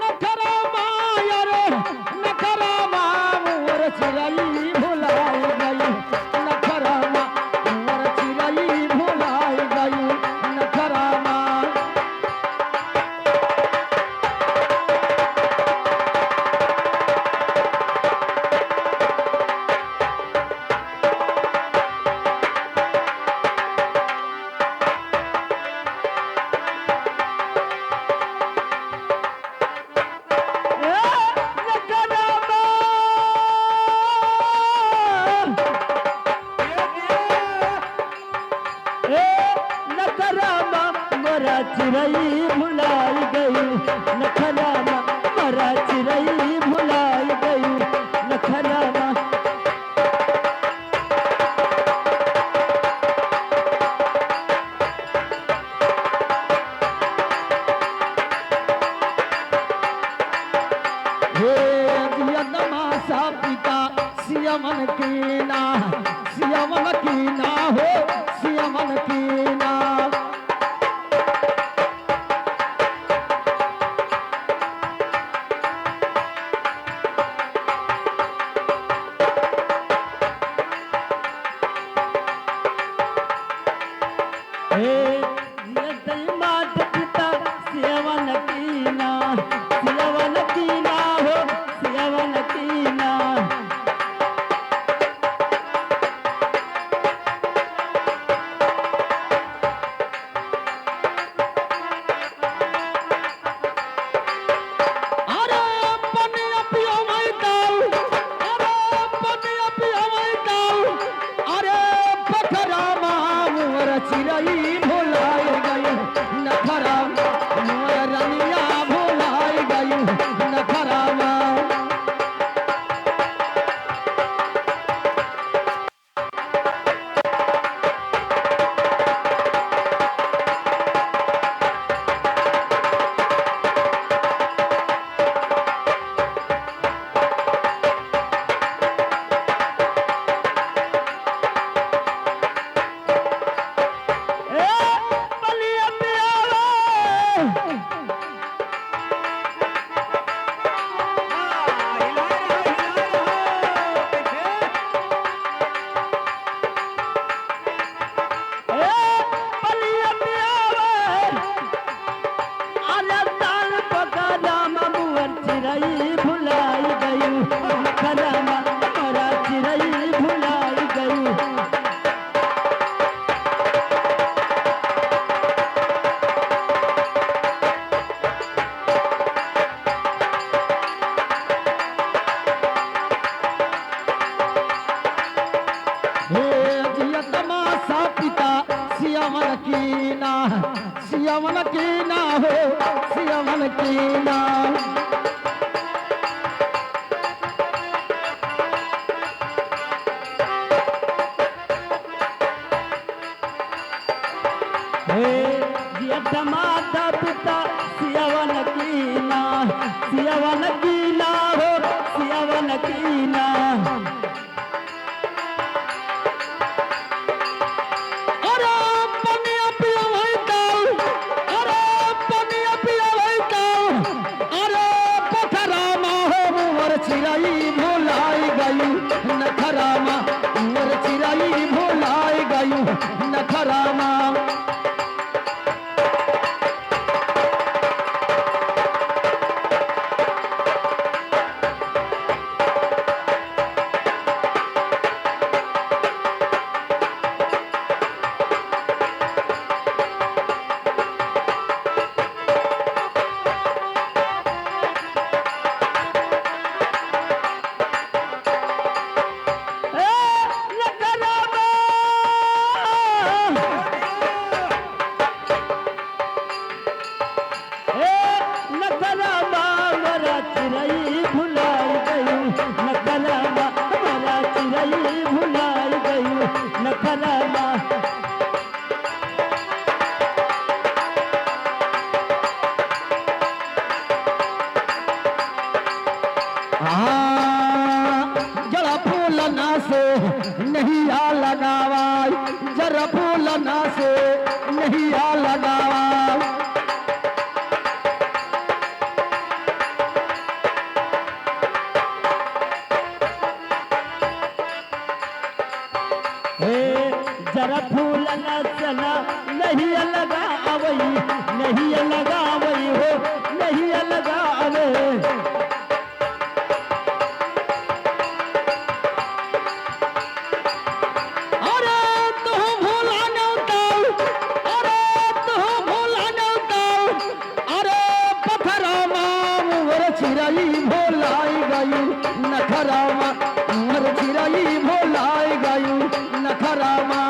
नखरा मायर नखरा मोर चिरई भुलाई गई नखरा मोर चिरई भुलाई गई नखरा चिरई भुलाई गई नखरा मरा चिरई भुलाई गई नखरा हे दियनमा पिता सियमन की ना हो सियमन की ना मात पिता सियवन कीना हो सियवन कीना अरे पनिया पियो मई दाऊ अरे पनिया पियो मई दाऊ अरे पखरा मोर चिरई भुलाई गई नखरा मोर रनिया भुलाई गई नखरा भुलाई गई नखरा मरा चिरई भुलाई गई पिता सियवन कीना हो सियवन कीना माता पिता सियवन कीना हो सियवन कीना अरे पनिया पिया भाई दाऊ अरे पनिया पिया भाई दाऊ अरे पखरा हो मोर चिरई भुलाई गई नखरा मोर चिरई भुलाई गई नखरा जरा फूलना से नहीं आ लगावा जरा फूलना से नहीं आ लगावा नहीं लगावे हो नहीं लगावे अरे तू भूला न उतार अरे तू भूला न उतार अरे पथरामा मोर चिराई भोलाई गई नखरामा मोर चिराई भोलाई गई नखरामा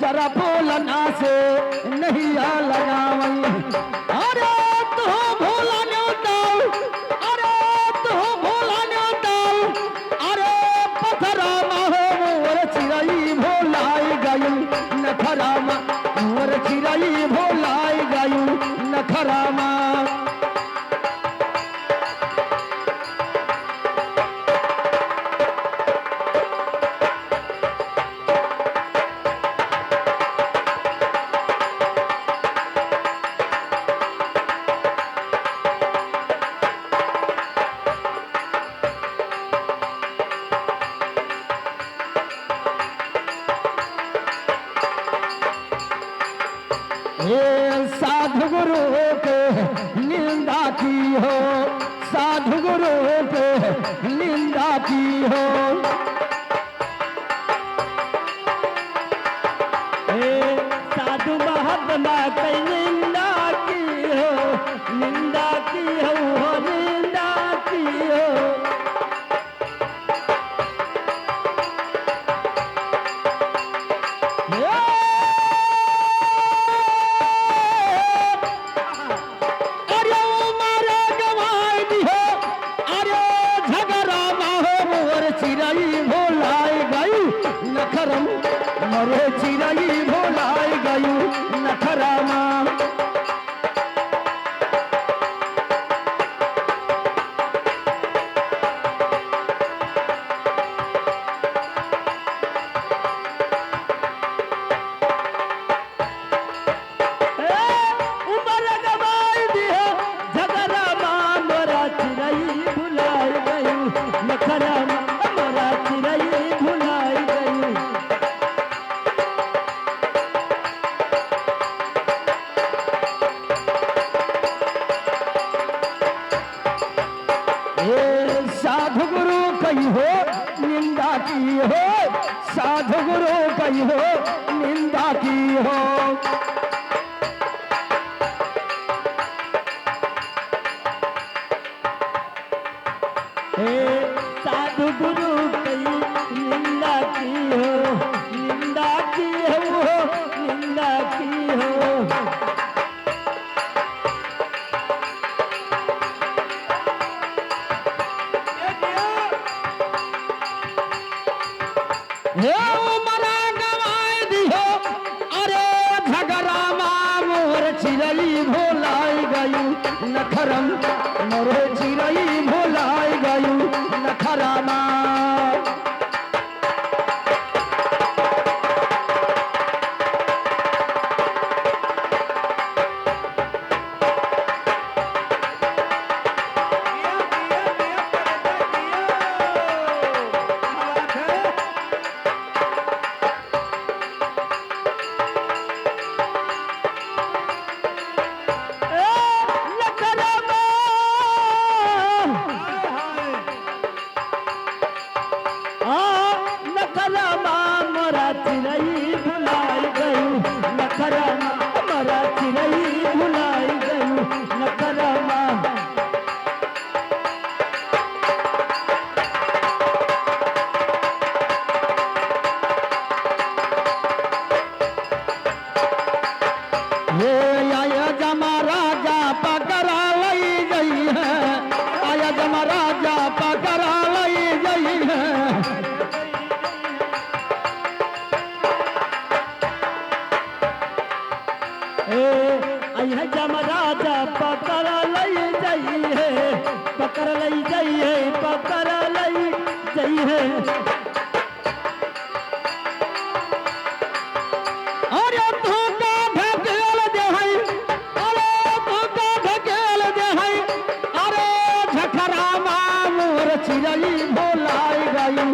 जरा बोलना से नहीं आ लगावई अरे तू भोला न्योताल अरे तू भोला न्योताल अरे पथरामा हो मोर चिराई भोलाई गई नखरामा मोर चिराई भोलाई गई नखरामा साधु गुरु पे निंदा की हो साधु गुरु पे निंदा की हो साधु महात्मा की निंदा की हो निंदा की हो निंदा की हो मरे चिराई भोलाई गई नखरामा उमर गवाई दिया झगरामा मरा चिराई भुलाई गई नखरामा मरा चिराई भुलाई गई साधु गुरु कही हो निंदा की हो साधु गुरु कही हो निंदा की हो साधु गुरु कही निंदा की हो निंदा की हो निंदा की हो मरा गवाई दियो अरे झगरामा मोर चिराई भोलाई गई नखरम मोर चिराई भोलाई गई नखरामा हे आया जमा राजा पकड़ा लई गई है, आया जमा राजा पकड़ा लई गई है। जमराजा पकड़ लई जई है, पकड़ लई जई है, पकड़ लई जई है। अरे धोखा ढकेल दे है, अरे धोखा ढकेल दे है, अरे झखरा मोर चिरई भोलाई गई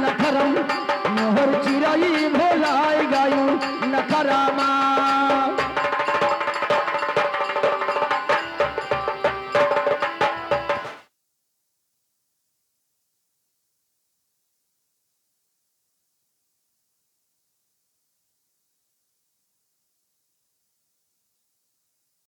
नखरम, मोर चिरई भोलाई गई नखरा।